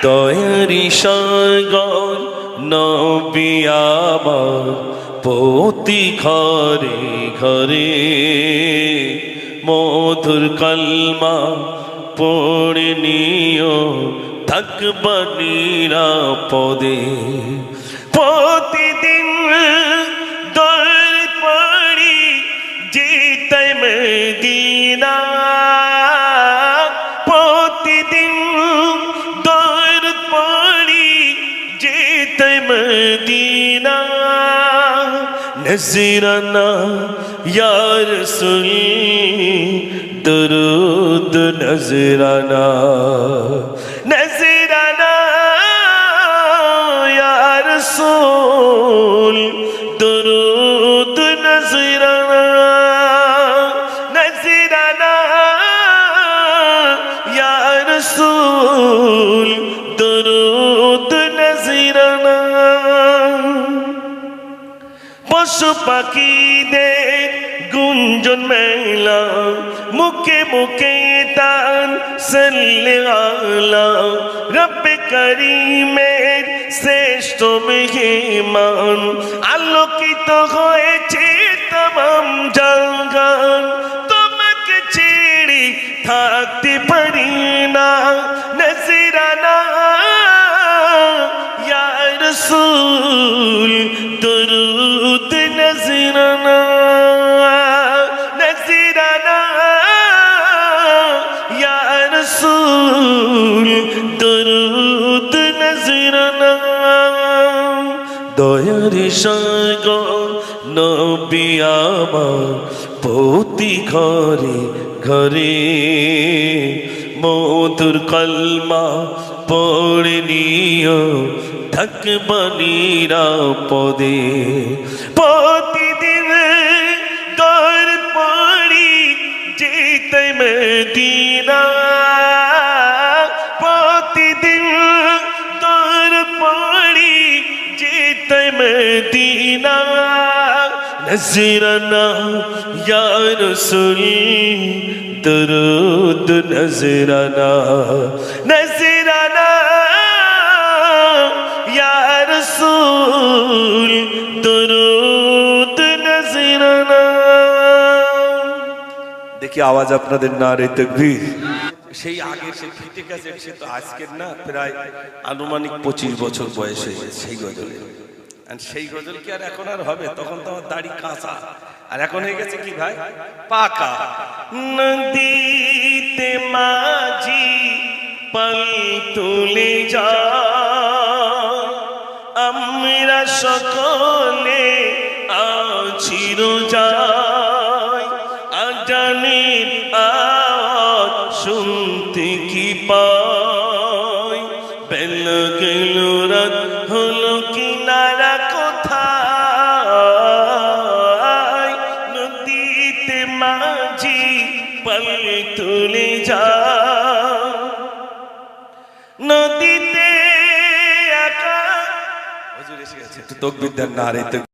দয়ারি সাগর নবী আমার প্রতি ঘরে ঘরে মধুর কলমা পড়ে নিও থাকবা নিরাপদে। প্রতিদিন দর পড়ি যেতে মদিনা, প্রতিদিন দর পড়ি যেতে মদিনা। নজরানা ইয়া রাসূল দরুদ নজরানা, নজরানা ইয়া রাসূল দরুদ নজরানা, নজরানা ইয়া রাসূল দরুদ নজরানা। পশু পাখিদের গুঞ্জন মেলা, মুখে মুখে তান সাল্লে আলা। রব্বে করিমের শ্রেষ্ঠ মেহমান, আলোকিত হয়েছে তমাম জাহান। তোমাকে ছেড়ে থাকতে পারি না, নজরানা ইয়া রাসূল দরুদ নজরানা, নজরানা ইয়া রাসূল দরুদ নজরানা। দয়ারি সাগর নবী আমার প্রতি ঘরে ঘরে মধুর কলমা পড়ে নিও থাকবা নিরাপদে। প্রতিদিন দর পড়ি যেতে মদিনা, প্রতিদিন দর পড়ি যেতে মদিনা। নজরানা ইয়া রাসূল দরুদ নজরানা, নজরানা ইয়া রাসূল দরুদ নজরানা। দেখি আওয়াজ আপনাদের নারে তাকবীর। সেই আগে সেই ফিটে ক্যাসেট, সে তো আজকের না, প্রায় আনুমানিক 25 বছর বয়স হয়ে গেছে সেই গজলে। আর সেই গজল কি আর এখন আর হবে? তখন তো আমার দাড়ি কাঁচা, আর এখন হয়ে গেছে কি ভাই পাকা। নদীতে মাঝি পাল তুলে যা, আমরা সকলে আছি রোজায়। আজানের আওয়াজ শুনতে কি পাই, বেলা গেল রাত হলো কিনারা কোথায়। নদীতে মাঝি পাল তুলে যা, নদীতে একা। হুজুর এসে গেছে, একটু তাকবীর দেন নারে তাকবীর।